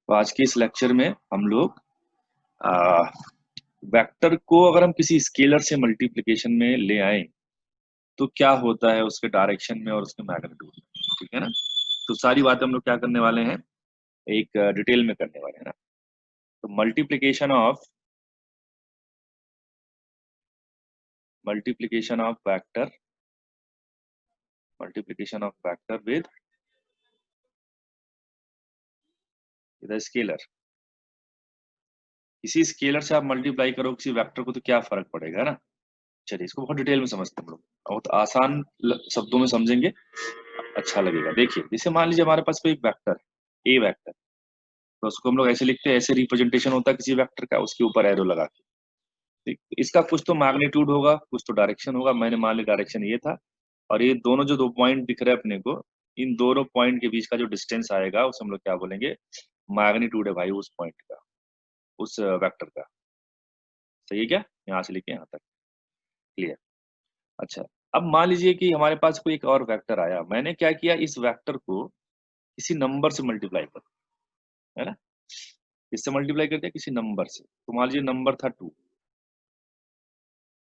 तो आज के इस लेक्चर में हम लोग वेक्टर को अगर हम किसी स्केलर से मल्टीप्लिकेशन में ले आए तो क्या होता है उसके डायरेक्शन में और उसके मैग्नीट्यूड में, ठीक है ना। तो सारी बातें हम लोग क्या करने वाले हैं, एक डिटेल में करने वाले हैं ना। तो multiplication of vector with scalar. किसी स्केलर से आप मल्टीप्लाई करो किसी वेक्टर को तो क्या फर्क पड़ेगा ना। चलिए इसको बहुत डिटेल में समझते हैं हम लोग, बहुत आसान शब्दों में समझेंगे, अच्छा लगेगा। देखिए जैसे मान लीजिए हमारे पास कोई वेक्टर ए वेक्टर, तो उसको हम लोग ऐसे लिखते हैं, ऐसे रिप्रेजेंटेशन होता है किसी वेक्टर का, उसके ऊपर एरो लगा के। ठीक, इसका कुछ तो मैग्नीट्यूड होगा, कुछ तो डायरेक्शन होगा। मैंने मान लिया डायरेक्शन ये था, और ये दोनों जो 2 पॉइंट दिख रहे हैं अपने को, इन दोनों पॉइंट के बीच का जो डिस्टेंस आएगा उसे हम लोग क्या बोलेंगे, मैग्नीट्यूड है भाई उस पॉइंट का, उस वेक्टर का। सही है क्या, यहाँ से लेके यहाँ तक क्लियर। अच्छा, अब मान लीजिए कि हमारे पास कोई एक और वेक्टर आया, मैंने क्या किया, इस वेक्टर को किसी नंबर से मल्टीप्लाई कर, है ना। इससे मल्टीप्लाई कर दिया किसी नंबर से, तो मान लीजिए नंबर था 2।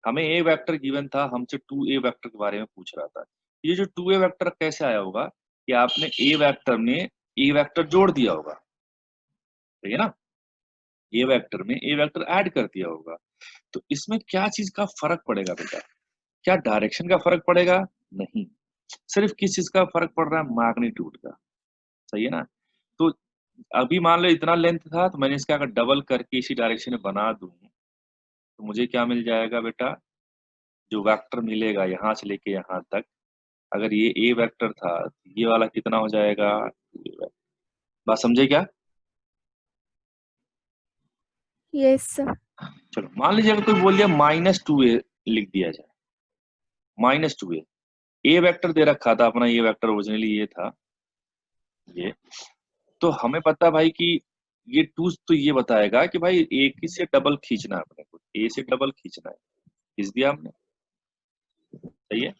हमें ए वेक्टर गिवन था, हमसे 2a वेक्टर के बारे में पूछ रहा था। ये जो 2a वेक्टर कैसे आया होगा कि आपने ए वेक्टर में ए वेक्टर जोड़ दिया होगा, ठीक है ना। ए वेक्टर में ए वेक्टर ऐड कर दिया होगा। तो इसमें क्या चीज का फर्क पड़ेगा बेटा, क्या डायरेक्शन का फर्क पड़ेगा? नहीं, सिर्फ किस चीज का फर्क पड़ रहा है, मैग्नीट्यूड का। सही है ना। तो अभी मान लो इतना लेंथ था, तो मैंने इसका अगर डबल करके इसी डायरेक्शन में बना दूं तो मुझे क्या मिल जाएगा बेटा, जो वेक्टर मिलेगा यहाँ से लेके यहाँ तक, अगर ये ए वेक्टर था तो ये वाला कितना हो जाएगा, बात समझे क्या। Yes sir. चलो मान लीजिए अगर कोई बोल दिया -2a लिख दिया जाए, -2a। ए वेक्टर दे रखा था अपना, ये वेक्टर ओरिजिनली ये था ये। तो हमें पता भाई कि ये 2 तो ये बताएगा कि भाई एक ही से डबल खींचना है अपने को, ए से डबल खींचना है, खींच दिया हमने। सही है।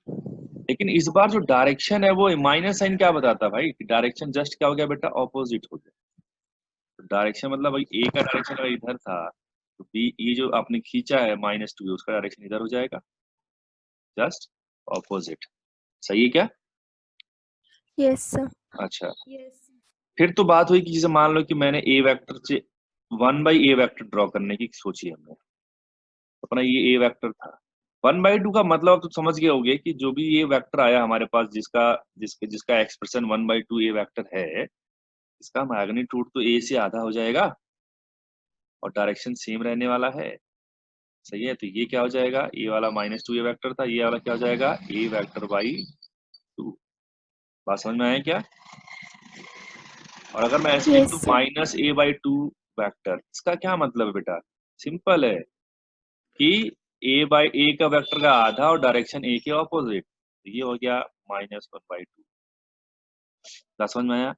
लेकिन इस बार जो डायरेक्शन है वो माइनस साइन क्या बताता है भाई, डायरेक्शन जस्ट क्या हो गया बेटा, ऑपोजिट हो गया। तो डायरेक्शन मतलब भाई ए का डायरेक्शन अगर इधर था तो बी, ये जो आपने खींचा है -2, उसका डायरेक्शन इधर हो जाएगा, जस्ट ऑपोजिट। सही है क्या। Yes sir. अच्छा, फिर तो बात हुई कि जैसे मान लो कि मैंने ए वेक्टर से 1/a वेक्टर ड्रॉ करने की सोची हमने, अपना ये ए वेक्टर था। 1/2 का मतलब तो समझ गए होगे कि जो भी ये वेक्टर आया हमारे पास, जिसका जिसके जिसका एक्सप्रेशन 1/2 ए वेक्टर है, इसका मैग्नीट्यूड तो ए से आधा हो जाएगा और डायरेक्शन सेम रहने वाला है। सही है। तो ये क्या हो जाएगा, ए वाला -2 ए वेक्टर था, ये वाला क्या हो जाएगा, ए वेक्टर बाई 2। बात समझ में आया क्या। और अगर मैं ऐसे लिख यस दूं सर। -a/2 वेक्टर, इसका क्या मतलब है बेटा, सिंपल है कि ए का वेक्टर का आधा और डायरेक्शन ए के ऑपोजिट, तो ये हो गया -1/2। बात समझ में आया।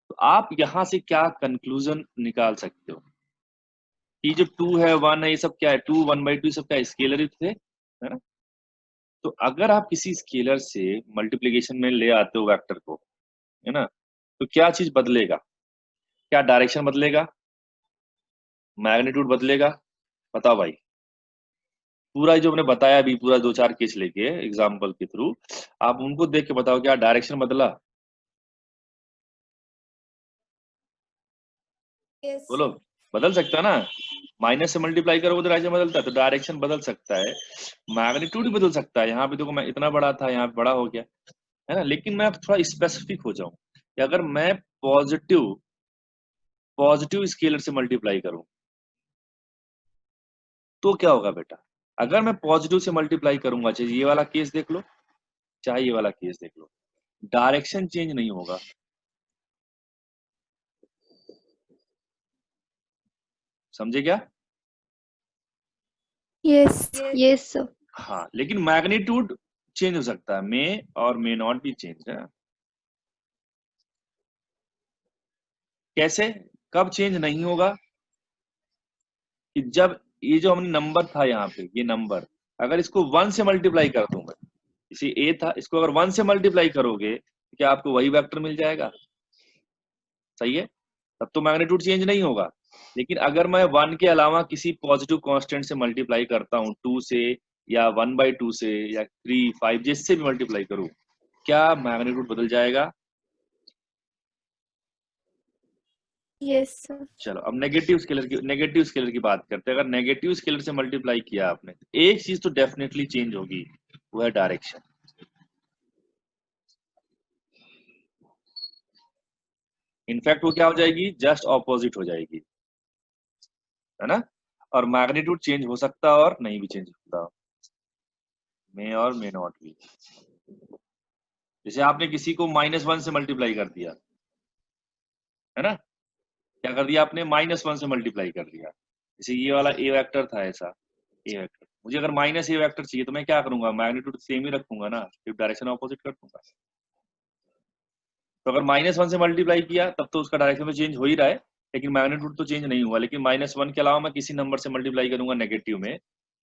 तो आप यहां से क्या कंक्लूजन निकाल सकते हो कि जो 2 है 1 है, ये सब क्या है, 2 1/2 सब क्या स्केलर ही थे, है ना। तो अगर आप किसी स्केलर से मल्टीप्लिकेशन में ले आते हो वेक्टर को, है ना, तो क्या चीज बदलेगा, क्या डायरेक्शन बदलेगा, मैग्नीट्यूड बदलेगा, बताओ भाई। पूरा जो हमने बताया अभी, पूरा 2-4 केस लेके एग्जाम्पल के थ्रू, आप उनको देख के बताओ क्या डायरेक्शन बदला, यस। बोलो। बदल सकता है ना, माइनस से मल्टीप्लाई करो तो डायरेक्शन बदलता है, तो डायरेक्शन बदल सकता है, मैग्नीट्यूड भी बदल सकता है। यहाँ पे देखो मैं इतना बड़ा था, यहाँ पे बड़ा हो गया, है ना। लेकिन मैं थोड़ा स्पेसिफिक हो जाऊं कि अगर मैं पॉजिटिव पॉजिटिव स्केलर से मल्टीप्लाई करूं तो क्या होगा बेटा। अगर मैं पॉजिटिव से मल्टीप्लाई करूंगा, चाहे ये वाला केस देख लो चाहे ये वाला केस देख लो, डायरेक्शन चेंज नहीं होगा। समझे क्या। यस। Yes sir. हाँ, लेकिन मैग्नीट्यूड चेंज हो सकता है, मे और मे नॉट भी चेंज है। कैसे, कब चेंज नहीं होगा, कि जब ये जो हमने नंबर था यहाँ पे, ये नंबर अगर इसको 1 से मल्टीप्लाई कर दूंगा, इसी ए था, इसको अगर 1 से मल्टीप्लाई करोगे तो क्या आपको वही वेक्टर मिल जाएगा। सही है। तब तो मैग्नीट्यूड चेंज नहीं होगा। लेकिन अगर मैं 1 के अलावा किसी पॉजिटिव कांस्टेंट से मल्टीप्लाई करता हूँ, 2 से या 1/2 से या 3, 5 जिससे भी मल्टीप्लाई करूँ, क्या मैग्नीट्यूड बदल जाएगा? Yes sir. चलो अब नेगेटिव स्केलर की बात करते हैं। अगर नेगेटिव स्केलर से मल्टीप्लाई किया आपने, तो एक चीज तो डेफिनेटली चेंज होगी, वो है डायरेक्शन। इनफैक्ट वो क्या हो जाएगी, जस्ट ऑपोजिट हो जाएगी, है ना। और मैग्नीट्यूड चेंज हो सकता है और नहीं भी चेंज होता, मे और मे नॉट भी। जैसे आपने किसी को -1 से मल्टीप्लाई कर दिया, है ना, क्या कर दिया आपने, -1 से मल्टीप्लाई कर दिया। जैसे ये वाला ए वेक्टर था, ऐसा ए वेक्टर, मुझे अगर माइनस ए वेक्टर चाहिए तो मैं क्या करूंगा, मैग्नीट्यूड सेम ही रखूंगा ना, सिर्फ डायरेक्शन ऑपोजिट कर दूंगा। तो अगर -1 से मल्टीप्लाई किया तब तो उसका डायरेक्शन तो चेंज हो ही रहा है, लेकिन मैग्नीट्यूड तो चेंज नहीं हुआ। लेकिन -1 के अलावा मैं किसी नंबर से मल्टीप्लाई करूंगा नेगेटिव में,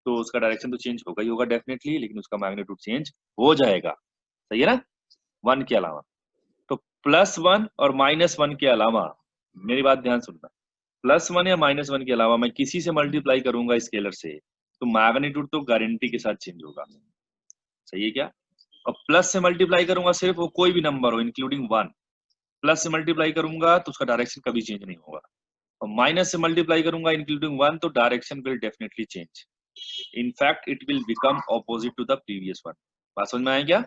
तो उसका डायरेक्शन तो चेंज होगा ही होगा डेफिनेटली, लेकिन उसका मैग्नीट्यूड चेंज हो जाएगा। सही है ना, 1 के अलावा। तो +1 और -1 के अलावा, मेरी बात ध्यान सुनना, +1 या -1 के अलावा मैं किसी से मल्टीप्लाई करूंगा स्केलर से, तो मैग्नीट्यूड तो गारंटी के साथ चेंज होगा। सही है क्या? और प्लस से मल्टीप्लाई करूंगा सिर्फ, वो कोई भी नंबर हो इंक्लूडिंग 1, प्लस से मल्टीप्लाई करूंगा तो उसका डायरेक्शन कभी चेंज नहीं होगा। और माइनस से मल्टीप्लाई करूंगा इंक्लूडिंग 1, तो direction will definitely change. In fact it will become opposite to the previous one. बात समझ में आया क्या?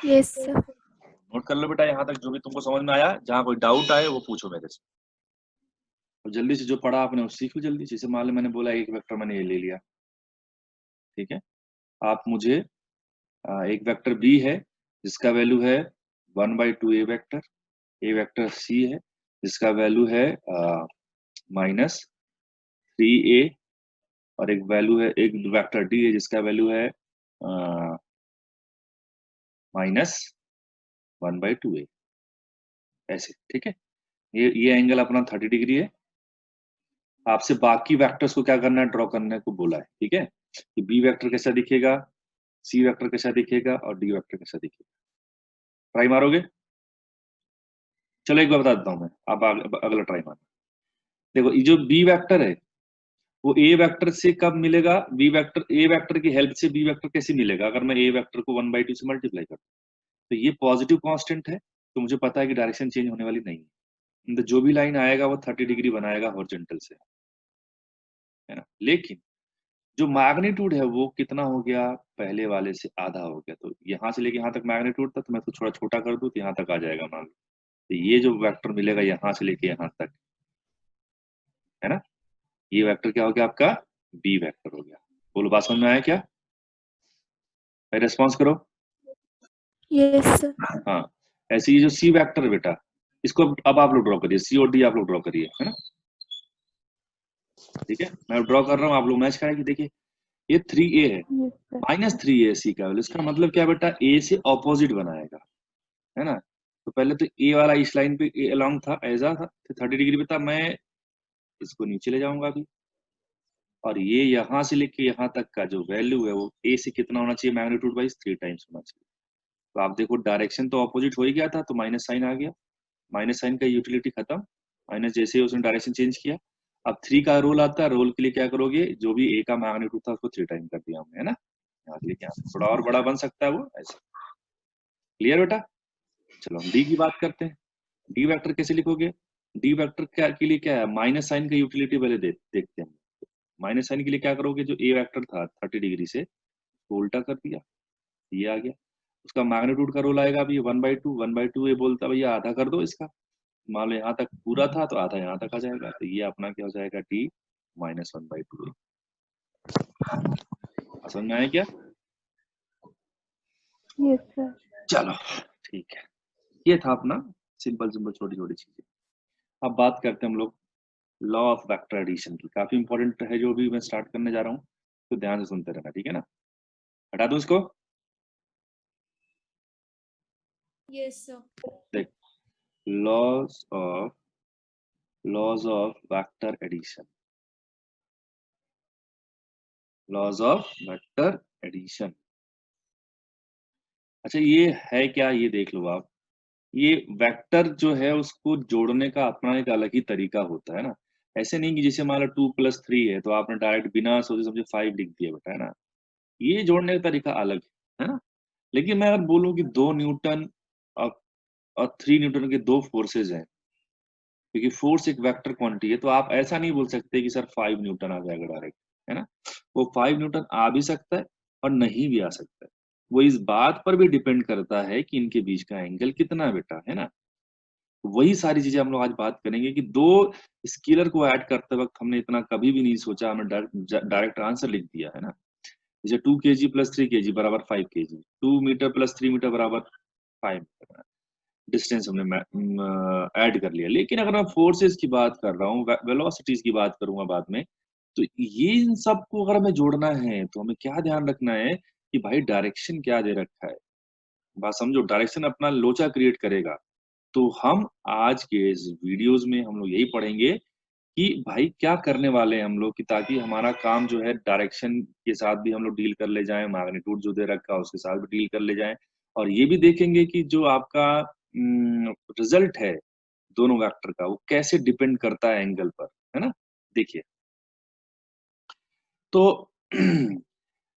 Yes sir. नोट कर लो बेटा यहाँ तक, जो भी तुमको समझ में आया। जहाँ कोई डाउट आए वो पूछो मेरे से, और जल्दी से जो पढ़ा आपने वो सीखो जल्दी से। जैसे मान लो मैंने बोला एक वेक्टर मैंने ये ले लिया, ठीक है। आप मुझे एक वेक्टर बी है जिसका वैल्यू है 1/2 ए वेक्टर, ए वेक्टर सी है जिसका वैल्यू है -3a, और एक वैल्यू है, एक वेक्टर डी है जिसका वैल्यू है -1/2a, ऐसे, ठीक है। ये एंगल अपना 30 डिग्री है। आपसे बाकी वेक्टर्स को क्या करना है, ड्रॉ करने को बोला है, ठीक है। कि बी वेक्टर कैसा दिखेगा, सी वेक्टर कैसा दिखेगा और डी वेक्टर कैसा दिखेगा। ट्राई मारोगे? चलो एक बार बता देता हूँ मैं, आप अगला ट्राई मारो। देखो ये जो बी वेक्टर है वो ए वेक्टर से कब मिलेगा, बी वेक्टर ए वेक्टर की हेल्प से बी वेक्टर कैसे मिलेगा, अगर मैं ए वेक्टर को 1/2 से मल्टीप्लाई करूँ। तो ये पॉजिटिव कांस्टेंट है, तो मुझे पता है कि डायरेक्शन चेंज होने वाली नहीं है। तो जो भी लाइन आएगा वो 30 डिग्री बनाएगा हॉरिजॉन्टल से, है ना। लेकिन जो मैग्नीट्यूड है वो कितना हो गया, पहले वाले से आधा हो गया। तो यहाँ से लेके यहाँ तक मैग्नीट्यूड था, तो मैं इसको थोड़ा छोटा कर दूं तो यहाँ तक आ जाएगा मान लो। तो ये जो वेक्टर मिलेगा यहाँ से लेके यहाँ तक, है ना, ये वेक्टर क्या हो गया आपका, बी वेक्टर हो गया। बोलो बात समझ में आया क्या? भाई रेस्पॉन्स करो। Yes sir. हाँ, ऐसे ये जो सी वेक्टर है बेटा, इसको अब आप लोग ड्रॉ करिए, सी और डी आप लोग ड्रॉ करिए, है ना। ठीक है, मैं ड्रॉ कर रहा हूँ, आप लोग मैच कराएंगे। देखिए ये 3a है, यस सर। -3a है सी का वैल्यू। इसका मतलब क्या बेटा, ए से ऑपोजिट बनाएगा, है ना। तो पहले तो ए वाला इस लाइन पे ए अलोंग था, ऐसा था, तो 30 डिग्री पे था। मैं इसको नीचे ले जाऊंगा अभी, और ये यहाँ से लेके यहाँ तक का जो वैल्यू है वो ए से कितना होना चाहिए, मैग्नीट्यूड वाइज 3 टाइम्स होना चाहिए। तो आप देखो डायरेक्शन तो ऑपोजिट हो ही गया था, तो माइनस साइन आ गया, माइनस साइन का यूटिलिटी खत्म। माइनस जैसे ही उसने डायरेक्शन चेंज किया। अब 3 का रोल आता है, रोल के लिए क्या करोगे, जो भी ए का मैग्नीट्यूड था उसको 3 टाइम कर दिया हमने, है ना। यहाँ से लेके यहाँ थोड़ा और बड़ा बन सकता है वो, ऐसे। क्लियर बेटा? चलो हम डी की बात करते हैं। डी वेक्टर कैसे लिखोगे, डी वेक्टर क्या के लिए क्या है, माइनस साइन का यूटिलिटी पहले देखते हैं। माइनस साइन के लिए क्या करोगे, जो ए वेक्टर था 30 डिग्री से तो उल्टा कर दिया, ये आ गया। उसका मैग्नीट्यूड का रोल आएगा अभी 1/2, 1/2 ये बोलता है भैया आधा कर दो इसका। मान लो यहाँ तक पूरा था तो आधा यहाँ तक आ जाएगा, तो ये अपना क्या हो जाएगा, डी -1/2। समझ में आया क्या? Yes sir. चलो ठीक है, ये था अपना सिंपल सिंपल छोटी छोटी चीजें। अब बात करते हैं हम लोग लॉ ऑफ वेक्टर एडिशन की। काफी इंपॉर्टेंट है जो भी मैं स्टार्ट करने जा रहा हूँ, तो ध्यान से सुनते रहना, ठीक है ना। हटा दूं इसको? Yes sir. देख, laws of vector addition, laws of vector addition. अच्छा ये है क्या, ये देख लो आप। ये वेक्टर जो है उसको जोड़ने का अपना एक अलग ही तरीका होता है ना। ऐसे नहीं कि जैसे मान लो 2+3 है तो आपने डायरेक्ट बिना सोचे समझे 5 लिख दिया बेटा, है ना। ये जोड़ने का तरीका अलग है ना। लेकिन मैं अगर बोलूँ कि 2 न्यूटन और 3 न्यूटन के 2 फोर्सेज हैं, क्योंकि फोर्स एक वेक्टर क्वांटिटी है, तो आप ऐसा नहीं बोल सकते कि सर 5 न्यूटन आ जाएगा डायरेक्ट, है ना। वो 5 न्यूटन आ भी सकता है और नहीं भी आ सकता है। वो इस बात पर भी डिपेंड करता है कि इनके बीच का एंगल कितना है बेटा, है ना। वही सारी चीजें हम लोग आज बात करेंगे कि दो स्केलर को ऐड करते वक्त हमने इतना कभी भी नहीं सोचा, हमने डायरेक्ट आंसर लिख दिया, है ना। जैसे 2 kg प्लस 3 kg बराबर 5 kg, 2 मीटर प्लस 3 मीटर बराबर 5 मीटर, डिस्टेंस हमने ऐड कर लिया। लेकिन अगर मैं फोर्सेस की बात कर रहा हूँ, वेलोसिटीज की बात करूंगा बाद में, तो ये इन सबको अगर हमें जोड़ना है तो हमें क्या ध्यान रखना है कि भाई डायरेक्शन क्या दे रखा है। बात समझो, डायरेक्शन अपना लोचा क्रिएट करेगा। तो हम आज के इस वीडियोस में हम लोग यही पढ़ेंगे कि भाई क्या करने वाले हैं हम लोग, कि ताकि हमारा काम जो है डायरेक्शन के साथ भी हम लोग डील कर ले जाएं, मैग्नीट्यूड जो दे रखा है उसके साथ भी डील कर ले जाएं, और ये भी देखेंगे कि जो आपका रिजल्ट है दोनों वेक्टर का, वो कैसे डिपेंड करता है एंगल पर, है ना। देखिए, तो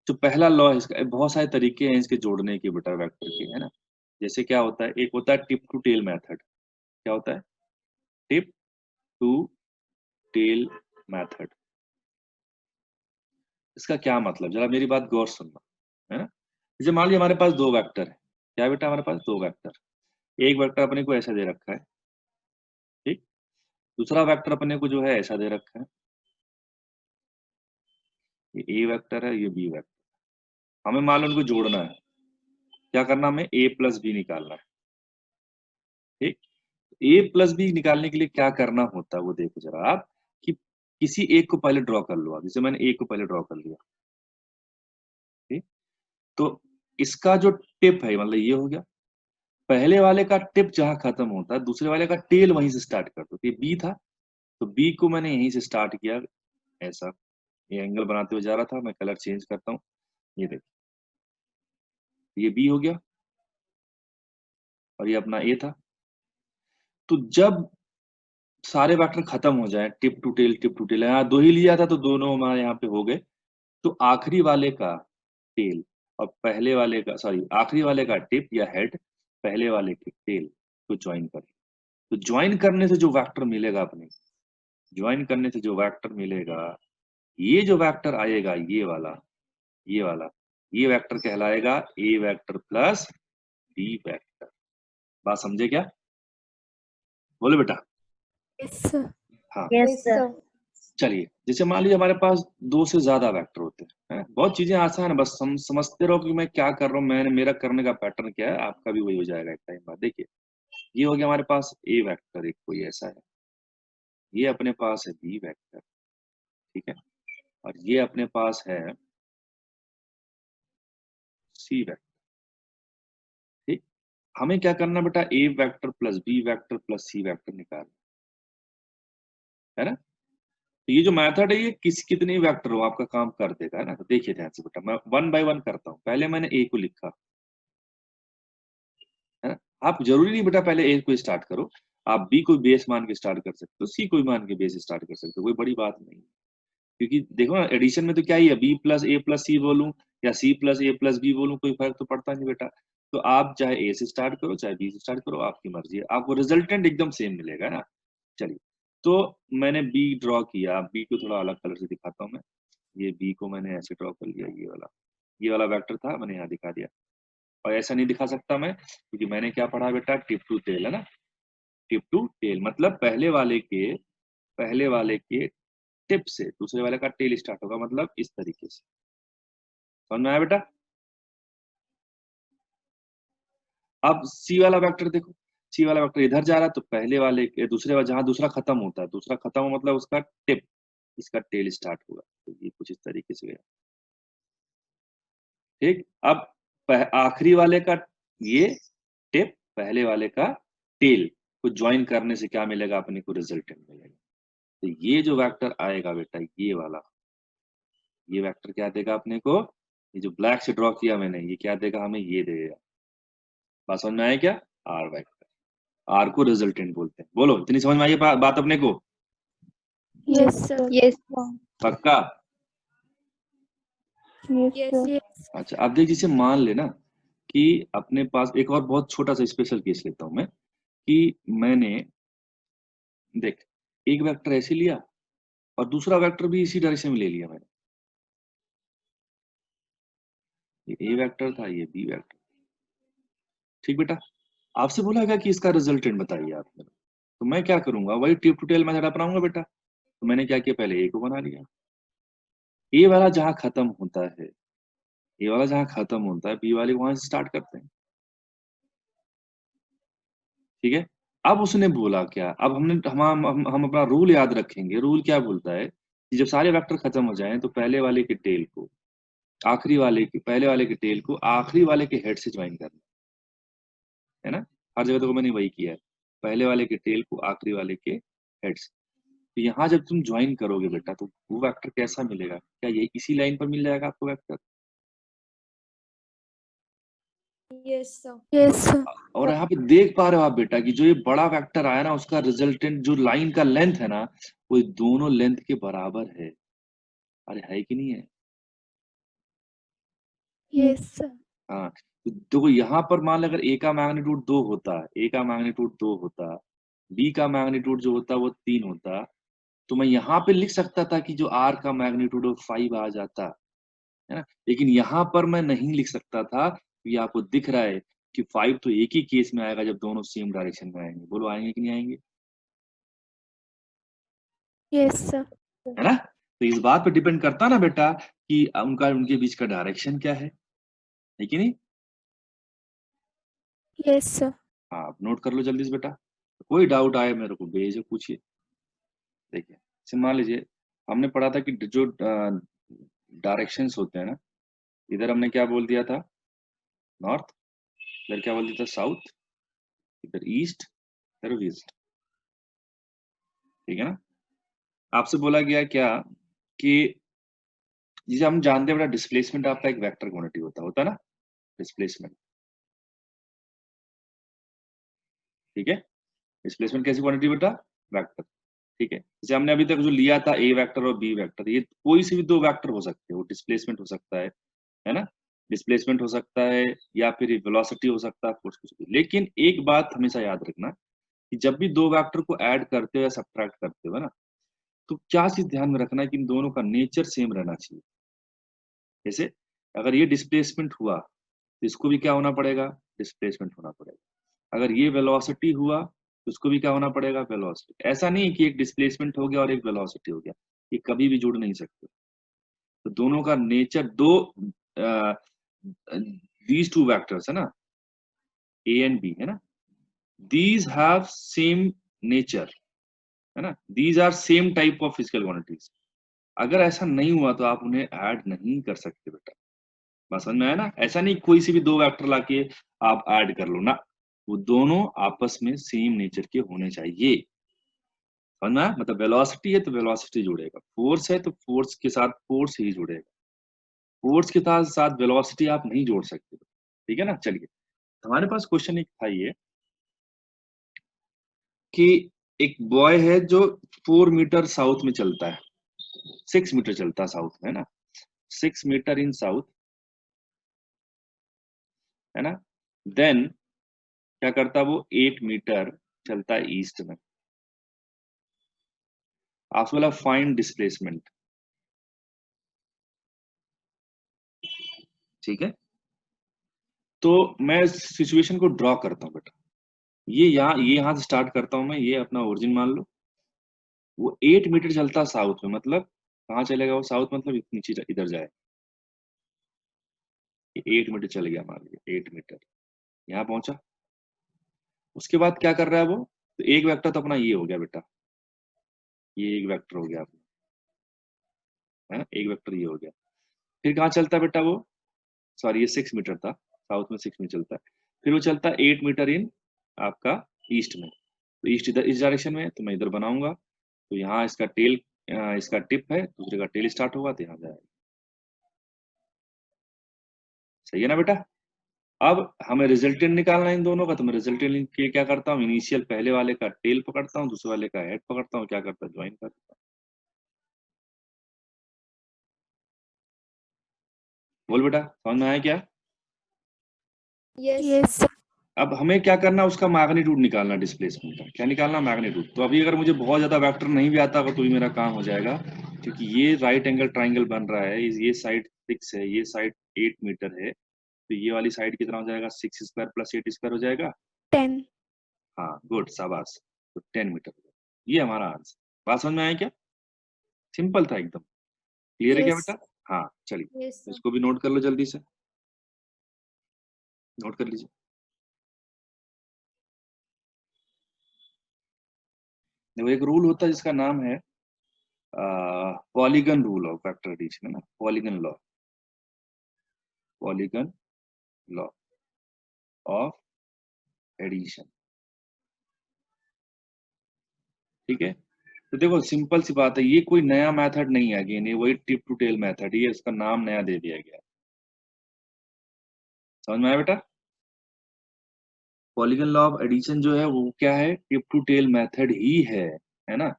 जो पहला लॉ है इसका, बहुत सारे तरीके हैं इसके जोड़ने के बेटा वेक्टर के, है ना। जैसे क्या होता है, एक होता है टिप टू टेल मेथड। क्या होता है? Tip to tail method. इसका क्या मतलब, जरा मेरी बात गौर सुनना, है ना। जैसे मान लीजिए हमारे पास दो वेक्टर है। क्या बेटा, हमारे पास दो वेक्टर, एक वेक्टर अपने को ऐसा दे रखा है, ठीक। दूसरा वेक्टर अपने को जो है ऐसा दे रखा है। ये ए वेक्टर है, ये बी वेक्टर। हमें मान लो उनको जोड़ना है। क्या करना, हमें ए प्लस बी निकालना है, ठीक। ए प्लस बी निकालने के लिए क्या करना होता है वो देखो जरा आप, कि किसी एक को पहले ड्रॉ कर लो आप। जैसे मैंने ए को पहले ड्रॉ कर लिया, ठीक। तो इसका जो टिप है, मतलब ये हो गया। पहले वाले का टिप जहां खत्म होता है, दूसरे वाले का टेल वहीं से स्टार्ट कर दो। ये बी था, तो बी को मैंने यहीं से स्टार्ट किया, ऐसा। ये एंगल बनाते हुए जा रहा था, मैं कलर चेंज करता हूँ। ये देखिए, ये बी हो गया और ये अपना ए था। तो जब सारे वेक्टर खत्म हो जाए, टिप टू टेल, यहाँ दो ही लिया था तो दोनों हमारे यहाँ पे हो गए। तो आखिरी वाले का टेल और पहले वाले का, सॉरी, आखिरी वाले का टिप या हेड पहले वाले के टेल को ज्वाइन कर। तो ज्वाइन करने से जो वेक्टर मिलेगा अपने, ज्वाइन करने से जो वेक्टर मिलेगा, ये जो वेक्टर आएगा, ये वाला ये वेक्टर कहलाएगा ए वेक्टर प्लस बी वेक्टर। बात समझे क्या? बोले बेटा। Yes, sir. हाँ, यस Yes, सर। sir. चलिए, जैसे मान लीजिए हमारे पास दो से ज्यादा वेक्टर होते हैं, बहुत चीजें आसान है, बस समझते रहो कि मैं क्या कर रहा हूँ, मैंने मेरा करने का पैटर्न क्या है, आपका भी वही हो जाएगा एक टाइम बाद। देखिए, ये हो गया हमारे पास ए वेक्टर, एक कोई ऐसा है। ये अपने पास है बी वेक्टर, ठीक है। और ये अपने पास है सी वेक्टर, ठीक। हमें क्या करना बेटा, A vector plus B vector plus C vector निकालना, है ना। तो ये जो मेथड है, ये कितने वेक्टर हो आपका काम कर देगा, है ना। तो देखिए ध्यान से बेटा, मैं वन बाय वन करता हूँ। पहले मैंने ए को लिखा, है ना। आप जरूरी नहीं बेटा पहले ए को स्टार्ट करो, आप बी को बेस मान के स्टार्ट कर सकते हो, सी को भी मान के बेस स्टार्ट कर सकते हो, कोई बड़ी बात नहीं है। क्योंकि देखो ना, एडिशन में तो क्या ही है, बी प्लस ए प्लस सी बोलूं या सी प्लस ए प्लस बी बोलूं, कोई फर्क तो पड़ता नहीं बेटा। तो आप चाहे ए से स्टार्ट करो चाहे बी से स्टार्ट करो, आपकी मर्जी है, आपको रिजल्टेंट एकदम सेम मिलेगा ना। चलिए, तो मैंने बी ड्रॉ किया, बी को थोड़ा अलग कलर से दिखाता हूँ मैं। ये बी को मैंने ऐसे ड्रॉ कर लिया, ये वाला वेक्टर था, मैंने यहाँ दिखा दिया। और ऐसा नहीं दिखा सकता मैं, क्योंकि मैंने क्या पढ़ा बेटा, टिप टू टेल, है ना। टिप टू टेल मतलब पहले वाले के टिप से दूसरे वाले का टेल स्टार्ट होगा, मतलब इस तरीके से। समझ में आया बेटा? अब सी वाला वेक्टर देखो, सी वाला वेक्टर इधर जा रहा है, तो पहले वाले के दूसरे वाले, जहां दूसरा खत्म होता है, दूसरा खत्म हो मतलब उसका टिप, इसका टेल स्टार्ट होगा। तो ये कुछ इस तरीके से गया, ठीक। अब आखिरी वाले का ये टिप, पहले वाले का टेल को ज्वाइन करने से क्या मिलेगा अपने को, रिजल्टेंट मिलेगा। तो ये जो वेक्टर आएगा बेटा, ये वाला, ये वेक्टर क्या देगा अपने को, ये जो ब्लैक से ड्रॉ किया मैंने, ये क्या देगा हमें, ये देगा। बात समझ में आया क्या? R vector. आर को रिजल्टेंट बोलते हैं। बोलो, इतनी समझ में आई है बात अपने को? Yes, sir. Yes. पक्का? Yes, yes. अच्छा, अब देख, जिसे मान लेना कि अपने पास एक और बहुत छोटा सा स्पेशल केस लेता हूं मैं, कि मैंने देख एक वेक्टर ऐसे लिया और दूसरा वेक्टर भी इसी डायरेक्शन में ले लिया मैंने। ये ए वेक्टर था, ये बी वेक्टर। ठीक बेटा, आपसे बोला गया कि इसका रिजल्टेंट बताइए आपने, तो मैं क्या करूंगा, वही टिप टू टेल मेथड अपनाऊंगा बेटा। तो मैंने क्या किया, पहले ए को बना लिया। ए वाला जहां खत्म होता है, ए वाला जहां खत्म होता है, बी वाले वहां से स्टार्ट करते हैं। ठीक है, अब उसने बोला क्या, अब हमने हम अपना रूल याद रखेंगे। रूल क्या बोलता है कि जब सारे वेक्टर खत्म हो जाएं तो पहले वाले के टेल को आखिरी वाले के पहले वाले के टेल को आखिरी वाले के हेड से ज्वाइन करना है ना। हर जगह तो मैंने वही किया है, पहले वाले के टेल को आखिरी वाले के हेड से। तो यहाँ जब तुम ज्वाइन करोगे बेटा तो वो वेक्टर कैसा मिलेगा, क्या ये इसी लाइन पर मिल जाएगा आपको vector? Yes, sir. Yes, sir. और यहाँ पे देख पा रहे हो आप बेटा कि जो ये बड़ा वेक्टर आया ना, उसका रिजल्टेंट जो लाइन का लेंथ है ना, वो दोनों लेंथ के बराबर है। अरे है कि नहीं है? Yes, sir. हाँ, तो देखो यहाँ पर मान लो अगर ए का मैग्नीट्यूड 2 होता, ए का मैग्नीट्यूड 2 होता, बी का मैग्नीट्यूड जो होता वो 3 होता, तो मैं यहाँ पे लिख सकता था कि जो आर का मैग्नीट्यूड वो 5 आ जाता, है ना। लेकिन यहाँ पर मैं नहीं लिख सकता था, ये आपको दिख रहा है कि 5 तो एक ही केस में आएगा जब दोनों सेम डायरेक्शन में आएंगे। बोलो आएंगे कि नहीं आएंगे? Yes, sir. है ना। तो इस बात पे डिपेंड करता ना बेटा कि उनके बीच का डायरेक्शन क्या है कि नहीं? Yes, sir. हाँ, आप नोट कर लो जल्दी से बेटा, कोई डाउट आए मेरे को भेजो, पूछिए। देखिए, जैसे मान लीजिए हमने पढ़ा था कि जो डायरेक्शंस होते हैं ना, इधर हमने क्या बोल दिया था, नॉर्थ, इधर क्या बोल दिया था, साउथ, इधर ईस्ट, इधर वेस्ट। ठीक है ना। आपसे बोला गया क्या कि जिसे हम जानते हैं बेटा, डिस्प्लेसमेंट आपका एक वेक्टर क्वांटिटी होता है ना, डिस्प्लेसमेंट। ठीक है, डिस्प्लेसमेंट कैसी क्वांटिटी बेटा, वेक्टर। ठीक है, जैसे हमने अभी तक जो लिया था ए वेक्टर और बी वेक्टर, ये कोई से भी दो वेक्टर हो सकते हैं, वो डिस्प्लेसमेंट हो सकता है ना। डिस्प्लेसमेंट हो सकता है या फिर वेलोसिटी हो सकता है, कुछ कुछ भी। लेकिन एक बात हमेशा याद रखना कि जब भी दो वेक्टर को ऐड करते हो या सब्ट्रैक्ट करते हो ना, तो क्या चीज ध्यान में रखना है कि इन दोनों का नेचर सेम रहना चाहिए। जैसे अगर ये डिस्प्लेसमेंट हुआ तो इसको भी क्या होना पड़ेगा, डिस्प्लेसमेंट होना पड़ेगा। अगर ये वेलोसिटी हुआ तो उसको भी क्या होना पड़ेगा, वेलोसिटी। ऐसा नहीं है कि एक डिस्प्लेसमेंट हो गया और एक वेलोसिटी हो गया, ये कभी भी जुड़ नहीं सकते। तो दोनों का नेचर दो, दीज टू वेक्टर्स है ना, ए एंड बी, है ना, दीज हैव सेम नेचर, है ना, these are same type of physical quantities. अगर ऐसा नहीं हुआ तो आप उन्हें ऐड नहीं कर सकते बेटा। बात समझ में आया ना। ऐसा नहीं कोई से भी दो वेक्टर लाके आप ऐड कर लो ना, वो दोनों आपस में सेम नेचर के होने चाहिए। समझ में आया? मतलब वेलोसिटी है तो वेलोसिटी जुड़ेगा, फोर्स है तो फोर्स के साथ फोर्स ही जुड़ेगा, फोर्स के साथ साथ वेलोसिटी आप नहीं जोड़ सकते। ठीक है ना। चलिए, हमारे पास क्वेश्चन एक था ये कि एक बॉय है जो 4 मीटर साउथ में चलता है, 6 मीटर चलता है साउथ में, है ना, 6 मीटर इन साउथ, है ना। देन क्या करता है वो, 8 मीटर चलता है ईस्ट में। आपसे बोला फाइंड डिस्प्लेसमेंट। ठीक है, तो मैं सिचुएशन को ड्रॉ करता हूँ बेटा। ये यहाँ से स्टार्ट करता हूँ मैं, ये अपना ओरिजिन मान लो। वो 8 मीटर चलता साउथ में, मतलब कहाँ चलेगा वो, साउथ मतलब नीचे इधर जाए। ये 8 मीटर चल गया, मान लिया 8 मीटर यहाँ पहुंचा। उसके बाद क्या कर रहा है वो, तो एक वेक्टर तो अपना ये हो गया बेटा, ये एक वेक्टर हो गया अपना, है ना, एक वेक्टर ये हो गया। फिर कहाँ चलता है बेटा वो, सॉरी ये 6 मीटर था, साउथ में 6 मीटर चलता है। फिर वो चलता है 8 मीटर इन आपका ईस्ट में। तो ईस्ट इधर इस डायरेक्शन में, तो मैं इधर बनाऊंगा। तो यहाँ इसका टेल, इसका टिप है, दूसरे का टेल स्टार्ट होगा तो यहाँ जाएगा। सही है ना बेटा। अब हमें रिजल्टेंट निकालना है इन दोनों का, तो मैं रिजल्टेंट के क्या करता हूँ, इनिशियल पहले वाले का टेल पकड़ता हूँ, दूसरे वाले का हेड पकड़ता हूँ, क्या करता हूँ, ज्वाइन करता हूँ। बोल बेटा, समझ में आया क्या? Yes, sir. अब हमें क्या करना, उसका मैग्नीट्यूड निकालना, डिस्प्लेसमेंट का क्या निकालना, मैग्नीट्यूड। तो अभी अगर मुझे बहुत ज्यादा वेक्टर नहीं भी आता होगा तो भी मेरा काम हो जाएगा, क्योंकि ये राइट एंगल ट्राइंगल बन रहा है, ये साइड 6 है, ये साइड 8 मीटर है, तो ये वाली साइड कितना हो जाएगा, 6 स्क्वायर प्लस 8 स्क्वायर हो जाएगा। 10. हाँ गुड, शाबाश। तो 10 मीटर, ये हमारा आंसर। बात समझ में आया क्या? सिंपल था एकदम। क्लियर है क्या Yes. बेटा? हाँ चलिए, Yes, sir. इसको भी नोट कर लो, जल्दी से नोट कर लीजिए। देखो एक रूल होता है जिसका नाम है polygon rule of vector addition, है ना, polygon law, polygon law of addition. ठीक है, तो देखो सिंपल सी बात है, ये कोई नया मेथड नहीं है, अगेन ये वही टिप टू टेल मेथड, ये इसका नाम नया दे दिया गया है। समझ में आया बेटा? पॉलीगन लॉ ऑफ एडिशन जो है वो क्या है, टिप टू टेल मेथड ही है ना।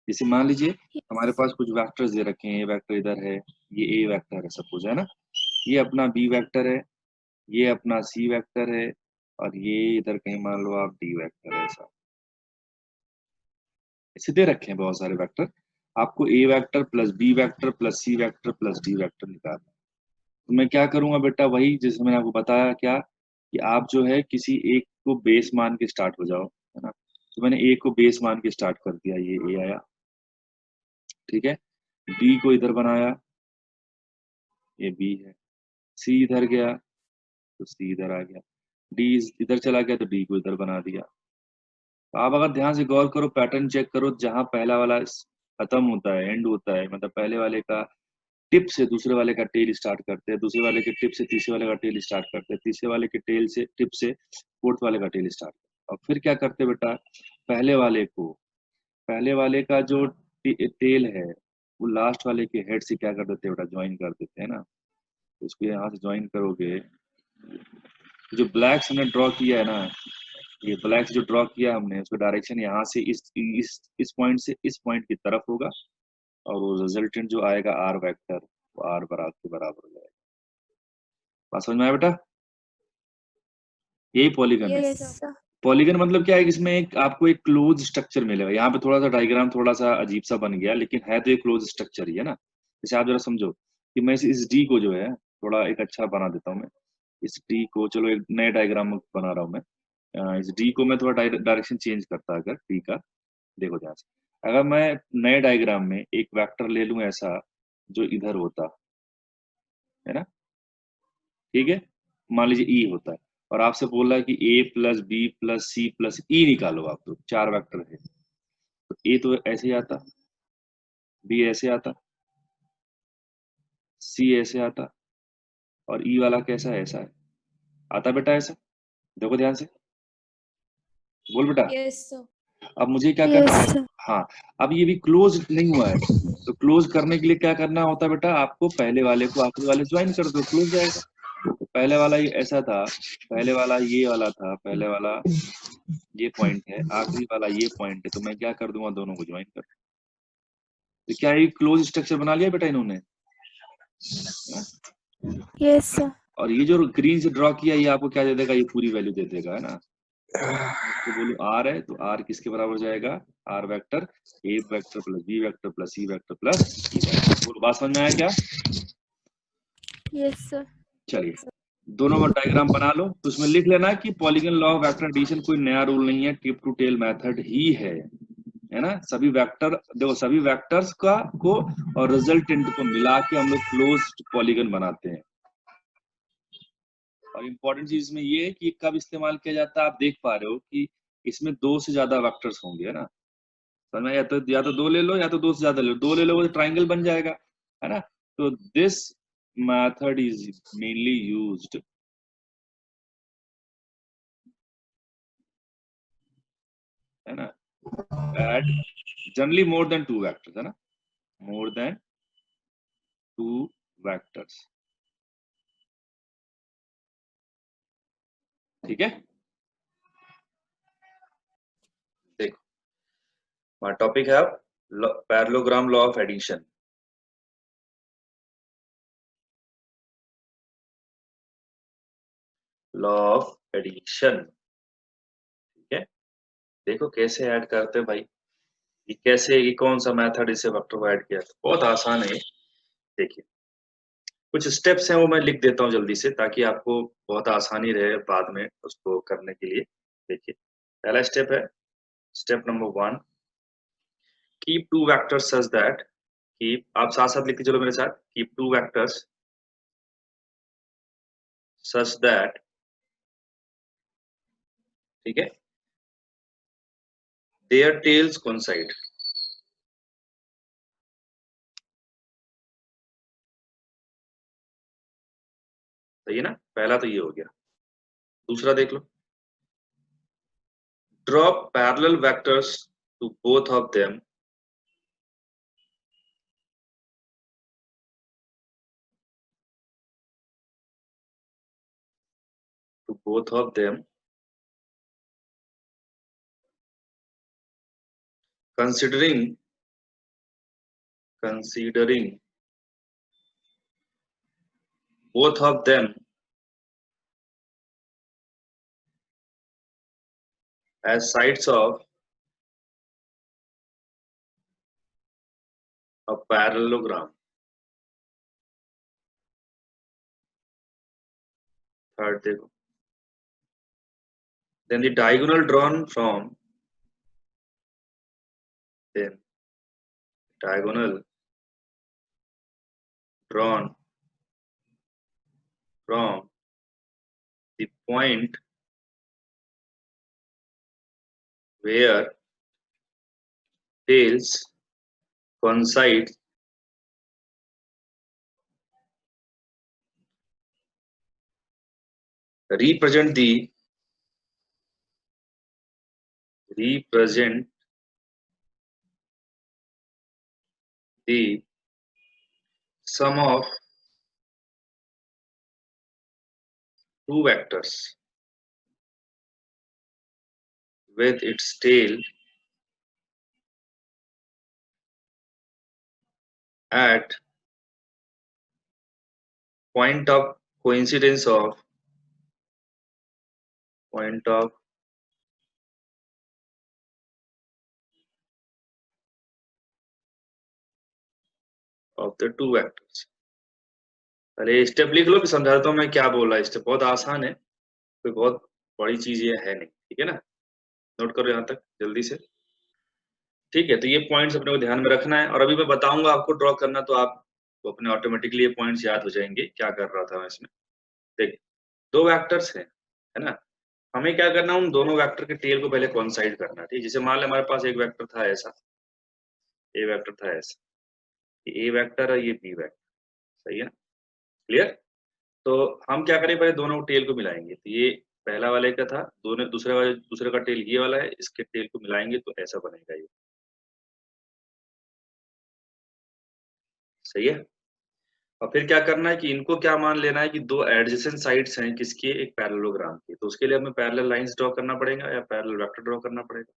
जैसे मान लीजिए हमारे Yes. पास कुछ वेक्टर्स दे रखे हैं, ये वेक्टर इधर है, ये ए वेक्टर है सपोज, है ना, ये अपना बी वेक्टर है, ये अपना सी वेक्टर है, और ये इधर कहीं मान लो आप डी वेक्टर है, ऐसा ऐसे दे रखे हैं बहुत सारे वेक्टर। आपको A vector plus B vector plus C vector plus D vector निकालना है। तो मैं क्या करूंगा बेटा, वही जैसे मैंने आपको बताया क्या, कि आप जो है किसी एक को बेस मान के स्टार्ट हो जाओ, है ना। तो मैंने ए को बेस मान के स्टार्ट कर दिया, ये ए आया, ठीक है, बी को इधर बनाया, ये बी है, सी इधर गया तो सी इधर आ गया, डी इधर चला गया तो डी को इधर बना दिया। तो आप अगर ध्यान से गौर करो, पैटर्न चेक करो, जहां पहला वाला खत्म होता है, एंड होता है, मतलब पहले वाले का टिप से दूसरे वाले का टेल स्टार्ट करते हैं, दूसरे वाले के टिप से तीसरे वाले का टेल स्टार्ट करते हैं, तीसरे वाले के टेल से टिप से फोर्थ वाले का टेल स्टार्ट करते हैं। और फिर क्या करते हैं बेटा, पहले वाले को, पहले वाले का जो टेल है वो लास्ट वाले के हेड से क्या कर देते हैं बेटा, ज्वाइन कर देते हैं ना। तो इसको यहाँ से ज्वाइन करोगे, जो ब्लैक हमने ड्रॉ किया है ना, ये ब्लैक जो ड्रॉ किया हमने, उसका डायरेक्शन यहाँ से इस पॉइंट से इस पॉइंट की तरफ होगा, और वो रिजल्टेंट जो आएगा आर वेक्टर, वो आर बराबर के बराबर हो जाएगा। बात समझ में आया बेटा? यही पॉलीगन है। Yes, sir. पॉलीगन मतलब क्या है कि इसमें एक आपको एक क्लोज स्ट्रक्चर मिलेगा। यहाँ पे थोड़ा सा डायग्राम थोड़ा सा अजीब सा बन गया, लेकिन है तो एक क्लोज स्ट्रक्चर ही है ना। जैसे आप जरा समझो कि मैं इस डी को जो है थोड़ा एक अच्छा बना देता हूँ मैं, इस डी को, चलो एक नए डायग्राम बना रहा हूँ मैं। इस डी को मैं थोड़ा डायरेक्शन चेंज करता अगर डी का, देखो ध्यान से, अगर मैं नए डायग्राम में एक वेक्टर ले लूं ऐसा जो इधर होता है ना, ठीक है, मान लीजिए ई होता है, और आपसे बोल रहा है कि A plus B plus C plus E निकालो, आप तो चार वेक्टर है, तो ए तो ऐसे ही आता, बी ऐसे आता, सी ऐसे आता, और ई वाला कैसा है, ऐसा है, आता बेटा ऐसा, देखो ध्यान से, बोल बेटा। Yes, sir. अब मुझे क्या करना है, Yes, sir. हाँ, अब ये भी क्लोज नहीं हुआ है, तो क्लोज करने के लिए क्या करना होता है बेटा, आपको पहले वाले को आखिरी वाले ज्वाइन कर दो, क्लोज जाएगा। तो पहले वाला ये ऐसा था, पहले वाला ये वाला था, पहले वाला ये पॉइंट है, आखिरी वाला ये पॉइंट है, तो मैं क्या कर दूंगा, दोनों को ज्वाइन कर, तो क्या ये क्लोज स्ट्रक्चर बना लिया बेटा इन्होंने, हाँ? Yes, sir. और ये जो ग्रीन से ड्रॉ किया, ये आपको क्या दे देगा, ये पूरी वैल्यू दे देगा, है ना। इसको बोलूं आर है, तो आर किसके बराबर हो जाएगा, R vector A vector plus B vector plus C vector plus E vector. बोलो बात समझ में आया क्या? Yes, sir. चलिए दोनों का डायग्राम बना लो, तो उसमें लिख लेना कि polygon law of vector addition कोई नया रूल नहीं है, टिप टू टेल मेथड ही है ना। सभी वेक्टर, देखो सभी वेक्टर्स का को और रिजल्टेंट को मिला के हम लोग क्लोज्ड पॉलीगन बनाते हैं। और इम्पोर्टेंट चीज इसमें ये है कि कब इस्तेमाल किया जाता है, आप देख पा रहे हो कि इसमें दो से ज्यादा वेक्टर्स होंगे, है ना। समझ में, या तो दो ले लो, या तो दो से ज्यादा ले लो, दो ले लो तो ट्राइंगल बन जाएगा, है ना। तो this method is mainly used, है ना, at generally more than two vectors, है ना, मोर देन टू वेक्टर्स। ठीक है, देखो हमारा टॉपिक है अब parallelogram law of addition. Law of addition, ठीक है। देखो कैसे ऐड करते हैं भाई, ये कैसे, ये कौन सा मेथड इसे वेक्टर को ऐड किया, बहुत आसान है। देखिए कुछ स्टेप्स हैं वो मैं लिख देता हूँ जल्दी से, ताकि आपको बहुत आसानी रहे बाद में उसको करने के लिए। देखिए पहला स्टेप है, step number 1, keep two vectors such that, keep, आप साथ साथ लिखते चलो मेरे साथ, keep two vectors such that, ठीक है, देयर टेल्स कोइंसाइड। सही है ना, पहला तो ये हो गया। दूसरा देख लो, draw parallel vectors to both of them, to both of them considering both of them as sides of a parallelogram। Third देखो, then the diagonal drawn from then diagonal drawn from the point where tails coincide represent the sum of two vectors with its tail at point of coincidence of point of the two vectors। अरे step लिख लो, फिर समझाता हूँ मैं क्या बोल रहा है। स्टेप बहुत आसान है, कोई बहुत बड़ी चीज ये है नहीं, ठीक है ना। नोट करो यहाँ तक जल्दी से, ठीक है। तो ये पॉइंट्स अपने को ध्यान में रखना है, और अभी मैं बताऊंगा आपको ड्रॉ करना, तो आप अपने ऑटोमेटिकली ये पॉइंट्स याद हो जाएंगे क्या कर रहा था मैं इसमें। देखिए दो वेक्टर्स हैं, है ना, हमें क्या करना है, उन दोनों वेक्टर के टेल को पहले कोइंसाइड करना है, ठीक। जैसे मान लें हमारे पास एक वेक्टर था ऐसा, ए वेक्टर था ऐसा, ये ए वेक्टर है, ये बी वेक्टर, सही है ना, क्लियर। तो हम क्या करें, पहले दोनों टेल को मिलाएंगे। तो ये पहला वाले का था, दोनों दूसरे का टेल ये वाला है, इसके टेल को मिलाएंगे तो ऐसा बनेगा ये, सही है। और फिर क्या करना है कि इनको क्या मान लेना है कि दो एडजेसेंट साइड्स हैं किसके, एक पैरेललोग्राम की। तो उसके लिए हमें पैरेलल लाइंस ड्रॉ करना पड़ेगा या पैरेलल वेक्टर ड्रॉ करना पड़ेगा,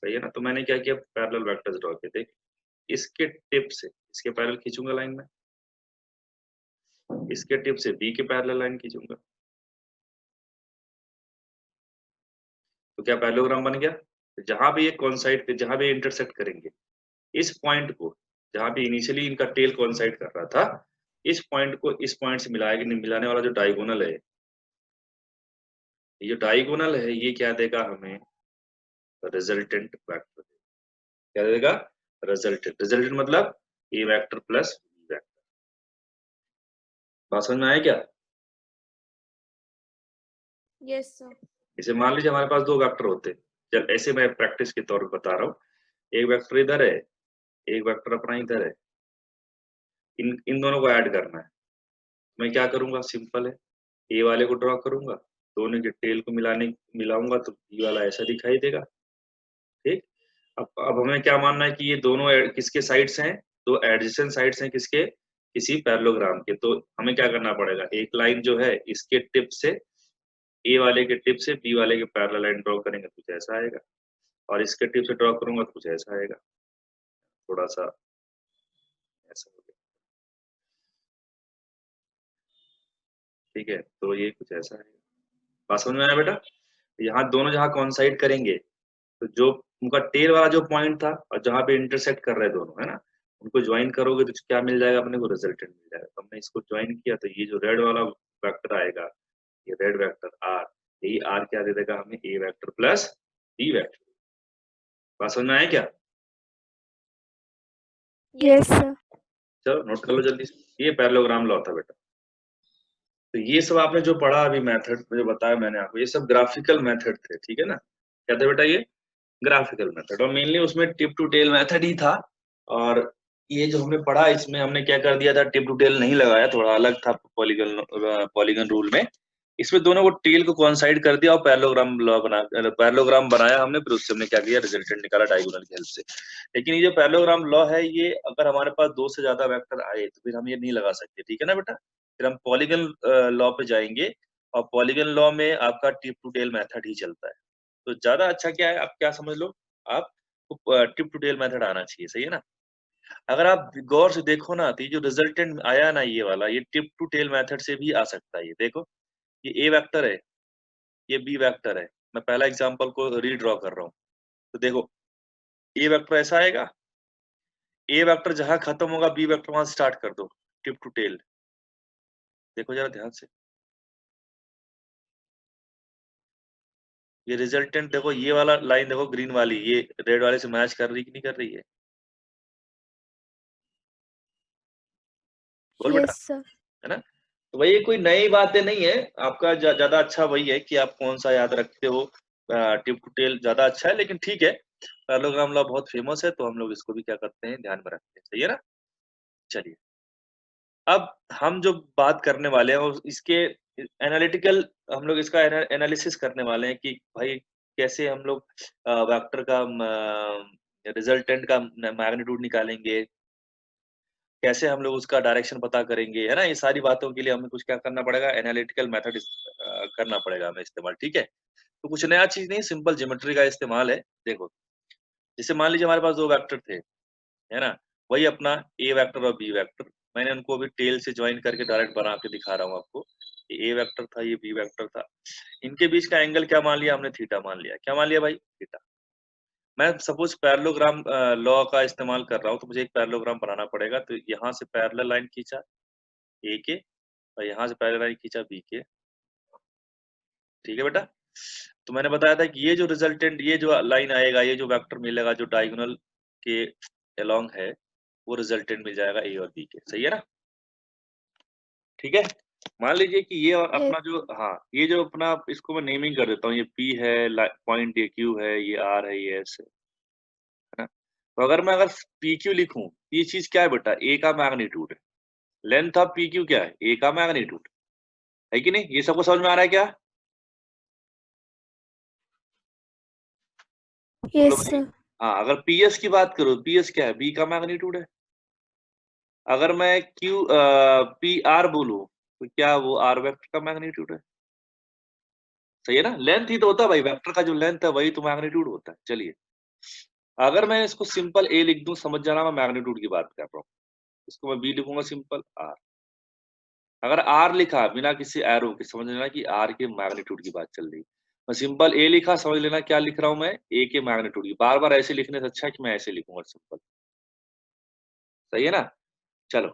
सही है ना। तो मैंने क्या किया, पैरेलल वेक्टर्स ड्रॉ किए। देख इसके टिप से इसके पैरेलल खींचूंगा लाइन में, इसके टिप से बी के पैरेलल लाइन खींचूंगा, तो क्या पैरेललोग्राम बन गया। जहां भी ये कोइंसाइड, जहां भी इंटरसेक्ट करेंगे इस पॉइंट को, जहां भी इनिशियली इनका टेल कोइंसाइड कर रहा था, इस पॉइंट को इस पॉइंट से मिलाएगा, मिलाने वाला जो डायगोनल है, ये जो डायगोनल है ये क्या देगा हमें, रिजल्टेंट वेक्टर। क्या देगा, रिजल्टेंट। रिजल्टेंट मतलब ए वेक्टर प्लस बी वेक्टर। बात समझ में आया क्या। Yes sir. इसे मान लीजिए हमारे पास दो वेक्टर होते, चल ऐसे मैं प्रैक्टिस के तौर पर बता रहा हूँ। एक वेक्टर इधर है, एक वेक्टर अपना इधर है, इन इन दोनों को ऐड करना है। मैं क्या करूंगा, सिंपल है, ए वाले को ड्रॉ करूंगा, दोनों के टेल को मिलाऊंगा तो बी वाला ऐसा दिखाई देगा, ठीक। अब हमें क्या मानना है कि ये दोनों किसके साइड्स हैं, दो एडजेसेंट साइड्स हैं किसके, किसी पैरेललोग्राम के। तो हमें क्या करना पड़ेगा, एक लाइन जो है इसके टिप से ए वाले के टिप से बी वाले के पैरेलल लाइन ड्रॉ करेंगे तो कुछ ऐसा आएगा, और इसके टिप से ड्रॉ करूंगा तो कुछ ऐसा आएगा, थोड़ा सा ऐसा हो गया। ठीक है, तो ये कुछ ऐसा है। बात समझ में आया बेटा? यहाँ दोनों जहाँ कॉन्साइड करेंगे तो जो उनका टेल वाला जो पॉइंट था और जहाँ पे इंटरसेक्ट कर रहे हैं दोनों, है ना, उनको ज्वाइन करोगे तो क्या मिल जाएगा अपने को? रिजल्टेंट मिल जाएगा। तो हमने इसको ज्वाइन किया तो ये जो रेड वाला वेक्टर आएगा, ये रेड वेक्टर आर, यही आर क्या दे देगा हमें? ए वेक्टर प्लस बी वेक्टर। बात समझ में आया क्या? Yes, sir. चलो नोट कर लो जल्दी से, ये पैरेललोग्राम लॉ था बेटा। तो ये सब आपने जो पढ़ा अभी मेथड जो बताया मैंने आपको, ये सब ग्राफिकल मेथड थे, ठीक है ना? क्या थे बेटा? ये ग्राफिकल मेथड, और मेनली उसमें टिप टू टेल मेथड ही था। और ये जो हमने पढ़ा इसमें हमने क्या कर दिया था, टिप टू टेल नहीं लगाया, थोड़ा अलग था पॉलीगन रूल में। इसमें दोनों को टेल को कोइंसाइड कर दिया और पैरेललोग्राम बनाया हमने, फिर उससे हमने क्या किया, रिजल्टेंट निकाला डायगोनल की हेल्प से। लेकिन ये जो पैरेललोग्राम लॉ है, ये अगर हमारे पास दो से ज्यादा वेक्टर आए तो फिर हम ये नहीं लगा सकते, ठीक है ना बेटा? फिर हम पॉलीगन लॉ पे जाएंगे, और पॉलीगन लॉ में आपका टिप टू टेल मेथड ही चलता है। तो ज्यादा अच्छा क्या है, आप क्या समझ लो, आप टिप टू टेल मेथड आना चाहिए, सही है ना? अगर आप गौर से देखो ना तो ये जो रिजल्टेंट आया ना ये वाला, ये टिप टू टेल मेथड से भी आ सकता है। ये देखो, ये ए वेक्टर है, ये बी वेक्टर है। मैं पहला एग्जांपल को रीड्रॉ कर रहा हूँ। तो देखो, ए वेक्टर ऐसा आएगा, ए वेक्टर जहां खत्म होगा बी वेक्टर वहां स्टार्ट कर दो, टिप टू टेल। देखो जरा ध्यान से, ये रिजल्टेंट देखो, ये वाला लाइन देखो ग्रीन वाली, ये रेड वाले से मैच कर रही कि नहीं कर रही है? बोल बेटा, Yes, sir. है ना? तो वही, कोई नई बातें नहीं है। आपका ज्यादा अच्छा वही है कि आप कौन सा याद रखते हो, टिप टू टेल ज्यादा अच्छा है, लेकिन ठीक है, पैरेललोग्राम लॉ बहुत फेमस है तो हम लोग इसको भी क्या करते हैं, ध्यान में रखते हैं, सही है ना? चलिए, अब हम जो बात करने वाले हैं इसके एनालिटिकल, हम लोग इसका एनालिसिस करने वाले हैं कि भाई कैसे हम लोग वेक्टर का रिजल्टेंट का मैग्नीट्यूड निकालेंगे, कैसे हम लोग उसका डायरेक्शन पता करेंगे, है ना? ये सारी बातों के लिए हमें कुछ क्या करना पड़ेगा, एनालिटिकल मेथड करना पड़ेगा हमें इस्तेमाल, ठीक है? तो कुछ नया चीज नहीं, सिंपल ज्योमेट्री का इस्तेमाल है। देखो, जैसे मान लीजिए हमारे पास दो वेक्टर थे, है ना? वही अपना ए वेक्टर और बी वेक्टर, मैंने उनको अभी टेल से ज्वाइन करके डायरेक्ट बना के दिखा रहा हूँ आपको। ये ए वेक्टर था, ये बी वेक्टर था, इनके बीच का एंगल क्या मान लिया हमने? थीटा मान लिया। क्या मान लिया भाई? थीटा। मैं सपोज पैरेललोग्राम लॉ का इस्तेमाल कर रहा हूँ, तो मुझे एक पैरेललोग्राम बनाना पड़ेगा। तो यहाँ से पैरेलल लाइन खींचा ए के, और यहाँ से पैरेलल लाइन खींचा बी के, ठीक है बेटा? तो मैंने बताया था कि ये जो रिजल्टेंट, ये जो लाइन आएगा, ये जो वेक्टर मिलेगा जो डायगोनल के अलोंग है, वो रिजल्टेंट मिल जाएगा ए और बी के, सही है ना? ठीक है, मान लीजिए कि ये और Yes, अपना जो, हाँ, ये जो अपना, इसको मैं नेमिंग कर देता हूँ, ये पी है, पॉइंट ये क्यू है, ये आर है, ये एस है ना? तो अगर पी क्यू लिखूं, ये चीज क्या है बेटा? ए का मैग्नीट्यूड है। लेंथ ऑफ पी क्यू क्या है? ए का मैग्नीट्यूड है कि नहीं? ये सबको समझ में आ रहा है क्या? बोलो yes, भाई। sir. हाँ, अगर पीएस की बात करो, पीएस क्या है? बी का मैग्नीट्यूड है। अगर मैं क्यू पी आर बोलूं, तो क्या वो आर वेक्टर का मैग्नीट्यूड है? सही है ना? लेंथ ही तो होता है भाई, वेक्टर का जो लेंथ है वही तो मैग्नीट्यूड होता है। चलिए, अगर मैं इसको सिंपल ए लिख दूं, समझ जाना मैं मैग्नीट्यूड की बात कर रहा हूँ। इसको मैं बी लिखूंगा सिंपल आर। अगर आर लिखा बिना किसी एरो के, समझ लेना कि आर के मैग्नीट्यूड की बात चल रही है। मैं सिंपल ए लिखा, समझ लेना क्या लिख रहा हूं मैं? ए के मैग्नीट्यूड की। बार बार ऐसे लिखने से अच्छा है कि मैं ऐसे लिखूंगा सिंपल, सही है ना? चलो,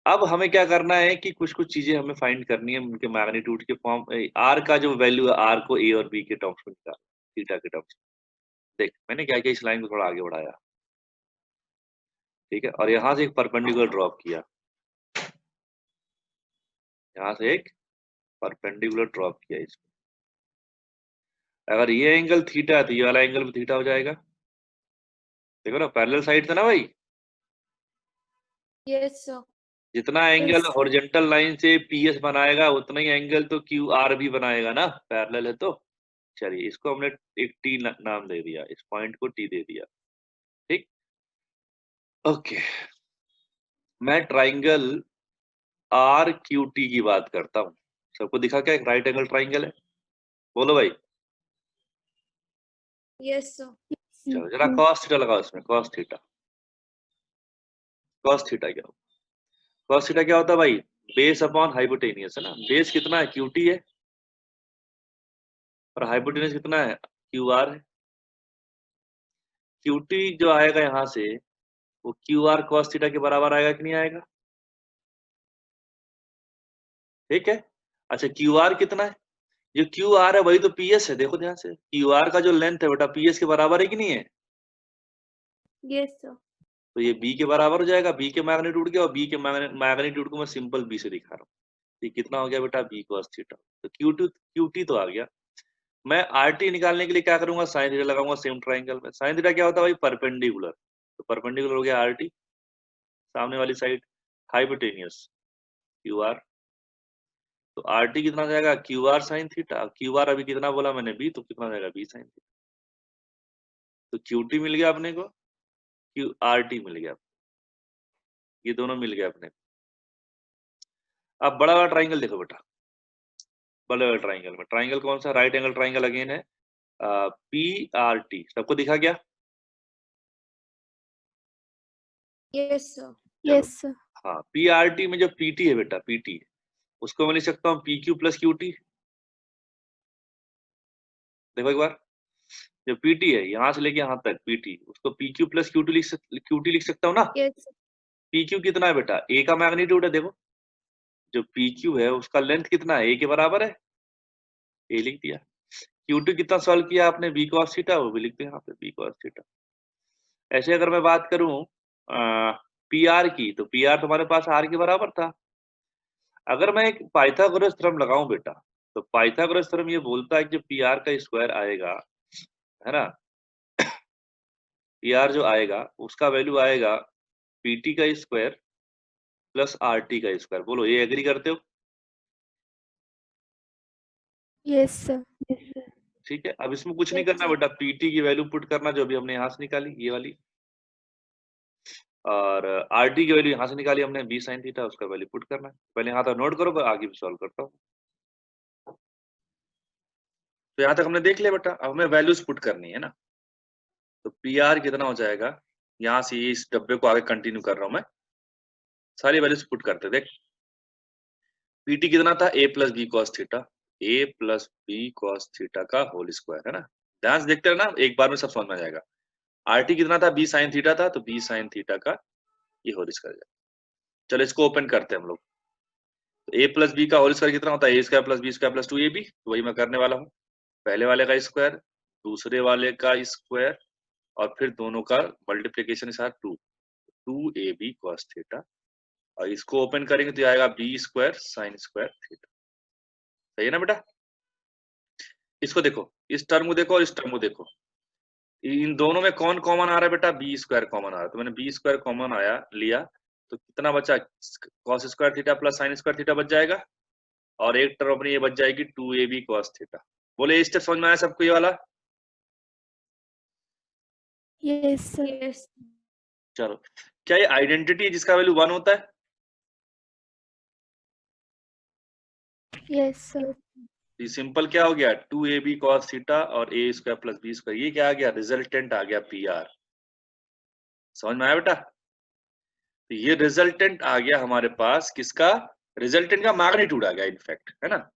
अब हमें क्या करना है कि कुछ कुछ चीजें हमें फाइंड करनी है उनके मैग्नीट्यूड के फॉर्म, आर का जो वैल्यू है, आर को ए और बी के टर्म्स में निकाल, थीटा के टर्म्स में। देख मैंने क्या किया, इस लाइन को थोड़ा आगे बढ़ाया, ठीक है, और यहाँ से एक परपेंडिकुलर ड्रॉप किया, यहाँ से एक परपेंडिकुलर ड्रॉप किया इसमें। अगर ये एंगल थीटा है तो ये वाला एंगल भी थीटा हो जाएगा। देखो ना, पैरेलल साइड था ना भाई। Yes, sir. जितना एंगल Yes. हॉरिजॉन्टल लाइन से पीएस बनाएगा, उतना ही एंगल तो क्यू आर भी बनाएगा ना, पैरेलल है तो। चलिए, इसको हमने एक टी नाम दे दिया, इस पॉइंट को टी दे दिया, ठीक। ओके, मैं ट्राइंगल आर क्यू टी की बात करता हूँ। सबको दिखा क्या? एक राइट एंगल ट्राइंगल है, बोलो भाई। Yes sir. चलो जरा cos थीटा लगाओ इसमें, cos थीटा। cos थीटा क्या होता है? cos थीटा क्या होता है भाई? बेस अपॉन हाइपोटेनियस है ना। बेस कितना है? QT है, और हाइपोटेनियस कितना है? QR है। QT जो आएगा यहाँ से वो QR cos थीटा के बराबर आएगा कि नहीं आएगा? ठीक है। अच्छा QR कितना है? जो QR है वही तो PS है, देखो ध्यान से। QR का जो लेंथ है बेटा PS के बराबर है कि नहीं है? Yes sir. तो ये B के बराबर हो जाएगा। B के मैग्नीट्यूड क्या, और B के मैग्नीट्यूड को मैं सिंपल B से दिखा रहा हूँ। ये कितना हो गया बेटा? B cos theta. तो QT तो आ गया। मैं RT निकालने के लिए क्या करूंगा? साइन थीटा लगाऊंगा सेम ट्राइंगल में। साइन थीटा क्या होता है भाई? परपेंडिकुलर। तो परपेंडिकुलर हो गया RT, सामने वाली साइड हाइपोटेनियस QR। तो RT कितना हो जाएगा? QR sine theta. QR अभी कितना बोला मैंने? B, तो कितना हो जाएगा? B sine theta. तो QT मिल गया अपने को, RT मिल गया, ये दोनों मिल गया अपने को। अब बड़ा वाला ट्राइंगल देखो बेटा। बड़े वाले ट्राइंगल में, ट्राइंगल कौन सा? राइट एंगल ट्राइंगल अगेन है। PRT सबको दिखा गया? Yes sir. Yes, sir. हाँ, PRT में जो PT है बेटा, PT उसको मैं लिख सकता हूँ PQ प्लस QT। देखो एक बार, जो PT है यहाँ से लेके यहाँ तक PT, उसको PQ प्लस QT लिख सकता हूँ ना। यस। PQ कितना है बेटा? A का मैग्नीट्यूड है। देखो जो PQ है उसका लेंथ कितना है? A के बराबर है, A लिख दिया। QT कितना सॉल्व किया आपने? B cos थीटा, वो भी लिखते हैं यहाँ पे B cos थीटा। ऐसे अगर मैं बात करूं PR की, तो PR तुम्हारे पास R के बराबर था। अगर मैं एक पाइथागोरस थ्योरम लगाऊं बेटा, तो पाइथागोरस थ्योरम ये बोलता है कि जो PR का स्क्वायर आएगा, है ना, PR जो आएगा उसका वैल्यू आएगा PT का स्क्वायर प्लस RT का स्क्वायर। बोलो ये एग्री करते हो? Yes, sir. ठीक है। अब इसमें कुछ नहीं Yes, करना sir. बेटा, PT की वैल्यू पुट करना जो अभी हमने यहाँ से निकाली, ये वाली, और RT की वैल्यू यहाँ से निकाली हमने B sin थीटा, उसका वैल्यू पुट करना है। पहले यहाँ तक नोट करो, आगे भी सॉल्व करता हूँ। तो यहाँ तक हमने देख लिया बेटा। अब हमें वैल्यूज पुट करनी है ना। तो PR कितना हो जाएगा? यहाँ से इस डब्बे को आगे कंटिन्यू कर रहा हूं मैं, सारी वैल्यूज पुट करते। देख PT कितना था? A plus B cos theta, A plus B cos theta का होल स्क्वायर, है ना। ध्यान से देखते रहना, एक बार में सब समझ में आ जाएगा। RT कितना था? B साइन थीटा था, तो B साइन थीटा का ये होल स्क्वायर। चलो इसको ओपन करते हैं हम लोग। तो A प्लस बी का होल स्क्वायर कितना होता है? A square plus B square plus 2AB। तो वही मैं करने वाला हूँ। पहले वाले का स्क्वायर, दूसरे वाले का स्क्वायर, और फिर दोनों का मल्टीप्लीकेशन के साथ 2AB cos थीटा, और इसको ओपन करेंगे तो आएगा B square sine square theta. सही है ना बेटा? इसको देखो, इस टर्म को देखो और इस टर्म को देखो, इन दोनों में कौन कॉमन आ रहा है बेटा? B स्क्वायर कॉमन आ रहा है। तो मैंने B स्क्वायर कॉमन आया लिया, तो कितना बचा? cos square theta plus sine square theta बच जाएगा, और एक टर्म अपनी ये बच जाएगी 2AB cos थीटा। बोले स्टेप समझ में आया सबको ये वाला? Yes, sir. Yes. चलो, क्या ये आइडेंटिटी जिसका वैल्यू 1 होता है? Yes, sir. ये सिंपल क्या हो गया? 2AB cos थीटा और A square plus B square, ये क्या आ गया? रिजल्टेंट आ गया PR। समझ में आया बेटा? तो ये रिजल्टेंट आ गया हमारे पास, किसका? रिजल्टेंट का मैग्नीट्यूड आ गया इनफैक्ट, है ना।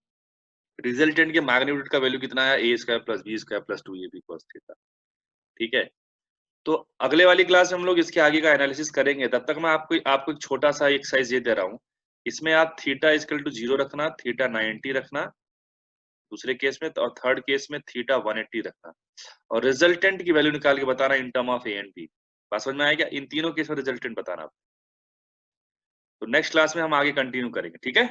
रिजल्टेंट के मैग्नीट्यूड का वैल्यू कितना है? A square plus B square plus 2AB cos theta. ठीक है। तो अगले वाली क्लास में हम लोग इसके आगे का एनालिसिस करेंगे। तब तक मैं आपको एक छोटा सा एक्सरसाइज ये दे रहा हूँ। इसमें आप थीटा इक्वल टू 0 रखना, थीटा 90 रखना दूसरे केस में, और थर्ड केस में थीटा 180 रखना, और रिजल्टेंट की वैल्यू निकाल के बताना in term of A and B। बात समझ में आएगा? इन तीनों केस में रिजल्टेंट बताना। तो नेक्स्ट क्लास में हम आगे कंटिन्यू करेंगे, ठीक है।